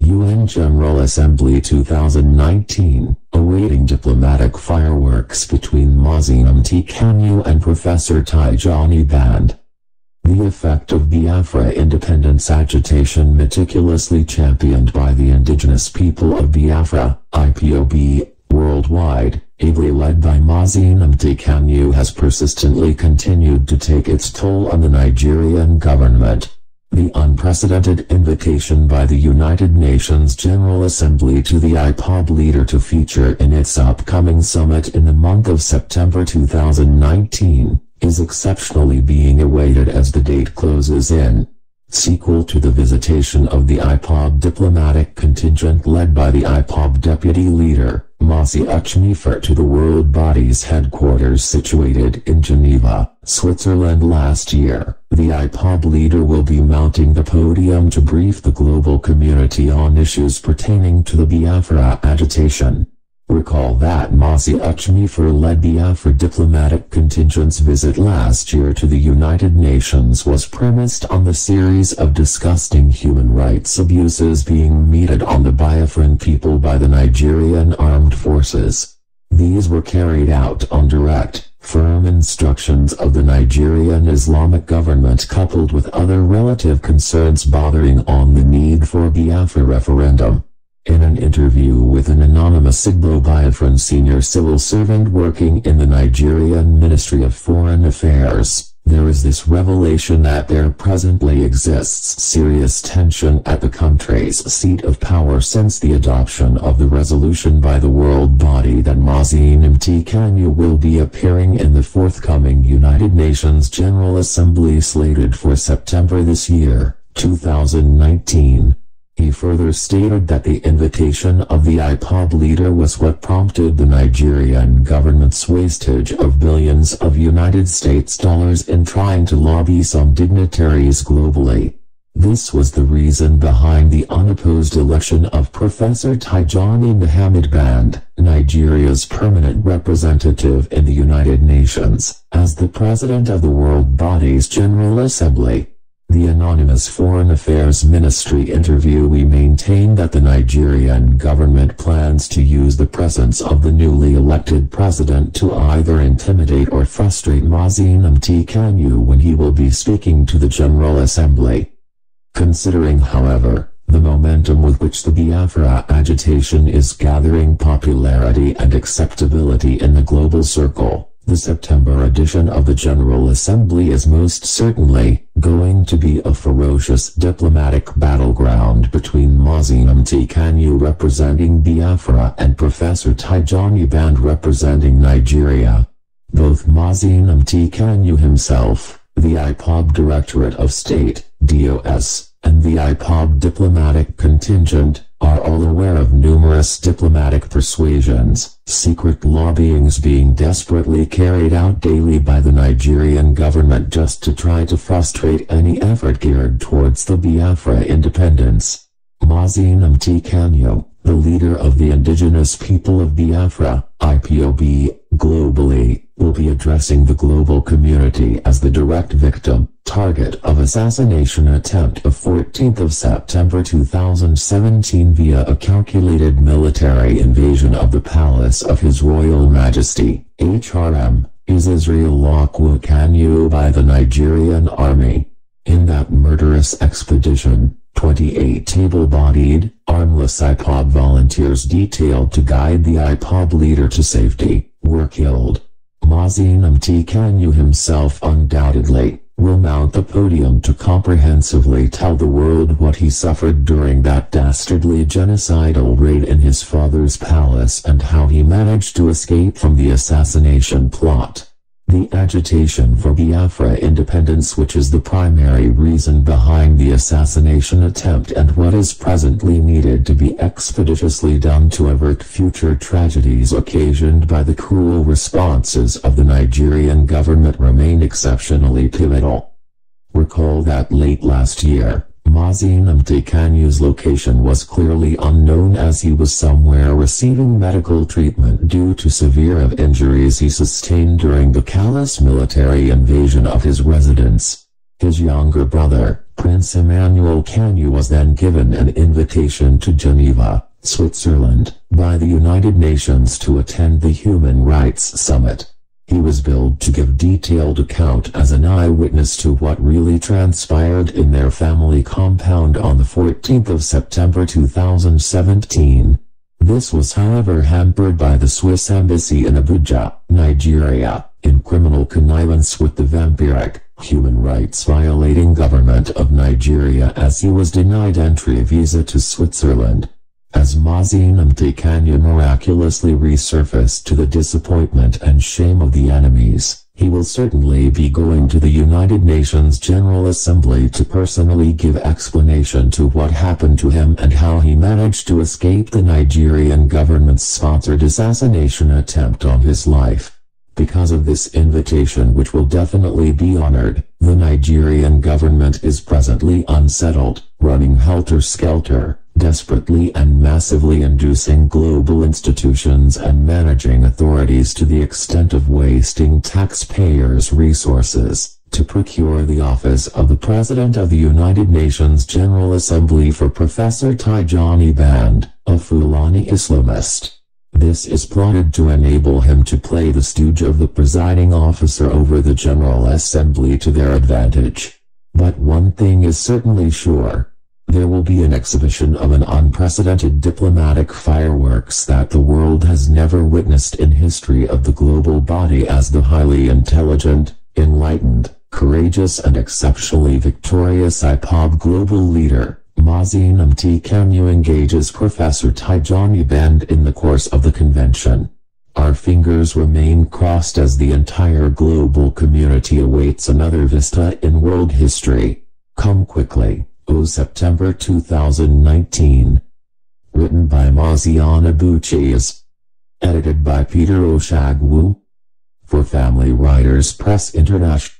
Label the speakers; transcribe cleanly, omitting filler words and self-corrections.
Speaker 1: UN General Assembly 2019, awaiting diplomatic fireworks between Mazi Nnamdi Kanu and Professor Tijani Bande. The effect of Biafra independence agitation meticulously championed by the indigenous people of Biafra, IPOB, worldwide, ably led by Mazi Nnamdi Kanu, has persistently continued to take its toll on the Nigerian government. The unprecedented invitation by the United Nations General Assembly to the IPOB leader to feature in its upcoming summit in the month of September 2019 is exceptionally being awaited as the date closes in. Sequel to the visitation of the IPOB diplomatic contingent led by the IPOB deputy leader, Mazi Nnamdi, to the world body's headquarters situated in Geneva, Switzerland last year, the IPOB leader will be mounting the podium to brief the global community on issues pertaining to the Biafra agitation. Recall that Mazi Nnamdi led Biafra diplomatic contingent's visit last year to the United Nations was premised on the series of disgusting human rights abuses being meted on the Biafran people by the Nigerian armed forces. These were carried out on direct, firm instructions of the Nigerian Islamic government, coupled with other relative concerns bordering on the need for a Biafra referendum. In an interview with an anonymous Igbo-Biafran senior civil servant working in the Nigerian Ministry of Foreign Affairs, there is this revelation that there presently exists serious tension at the country's seat of power since the adoption of the resolution by the world body that Mazi Nnamdi Kanu will be appearing in the forthcoming United Nations General Assembly slated for September this year, 2019. He further stated that the invitation of the IPOB leader was what prompted the Nigerian government's wastage of billions of United States dollars in trying to lobby some dignitaries globally. This was the reason behind the unopposed election of Professor Tijani Bande, Nigeria's permanent representative in the United Nations, as the president of the world body's General Assembly. The anonymous Foreign Affairs Ministry interviewee maintained that the Nigerian government plans to use the presence of the newly elected president to either intimidate or frustrate Mazi Nnamdi Kanu when he will be speaking to the General Assembly. Considering, however, the momentum with which the Biafra agitation is gathering popularity and acceptability in the global circle, the September edition of the General Assembly is most certainly going to be a ferocious diplomatic battleground between Mazi Nnamdi Kanu representing Biafra and Professor Tijani Bande representing Nigeria. Both Mazi Nnamdi Kanu himself, the IPOB Directorate of State, DOS, and the IPOB diplomatic contingent, are all aware of numerous diplomatic persuasions, secret lobbyings being desperately carried out daily by the Nigerian government just to try to frustrate any effort geared towards the Biafra independence. Mazi Nnamdi Kanu, the leader of the indigenous people of Biafra, IPOB, globally, will be addressing the global community as the direct victim, target of assassination attempt of 14th of September 2017 via a calculated military invasion of the Palace of His Royal Majesty, HRM, is Israel Lokwu Kanu by the Nigerian Army. In that murderous expedition, 28 able-bodied, armless IPOB volunteers detailed to guide the IPOB leader to safety were killed. Mazi Nnamdi Kanu himself undoubtedly will mount the podium to comprehensively tell the world what he suffered during that dastardly genocidal raid in his father's palace and how he managed to escape from the assassination plot. The agitation for Biafra independence, which is the primary reason behind the assassination attempt, and what is presently needed to be expeditiously done to avert future tragedies occasioned by the cruel responses of the Nigerian government, remain exceptionally pivotal. Recall that late last year, Mazi Nnamdi Kanu's location was clearly unknown as he was somewhere receiving medical treatment due to severe injuries he sustained during the callous military invasion of his residence. His younger brother, Prince Emmanuel Kanu, was then given an invitation to Geneva, Switzerland, by the United Nations to attend the Human Rights Summit. He was billed to give detailed account as an eyewitness to what really transpired in their family compound on the 14th of September 2017. This was however hampered by the Swiss embassy in Abuja, Nigeria, in criminal connivance with the vampiric, human rights violating government of Nigeria, as he was denied entry visa to Switzerland. As Mazi Nnamdi Kanu miraculously resurfaced to the disappointment and shame of the enemies, he will certainly be going to the United Nations General Assembly to personally give explanation to what happened to him and how he managed to escape the Nigerian government's sponsored assassination attempt on his life. Because of this invitation, which will definitely be honored, the Nigerian government is presently unsettled, running helter-skelter, desperately and massively inducing global institutions and managing authorities to the extent of wasting taxpayers' resources to procure the office of the President of the United Nations General Assembly for Professor Tijani Bande, a Fulani Islamist. This is plotted to enable him to play the stooge of the presiding officer over the General Assembly to their advantage. But one thing is certainly sure. There will be an exhibition of an unprecedented diplomatic fireworks that the world has never witnessed in history of the global body, as the highly intelligent, enlightened, courageous and exceptionally victorious IPOB global leader, Mazi Nnamdi Kanu, engages Professor Tijani Bande in the course of the convention. Our fingers remain crossed as the entire global community awaits another vista in world history. Come quickly, O September 2019. Written by Mazi Nnamdi. Edited by Peter Oshagwu. For Family Writers Press International.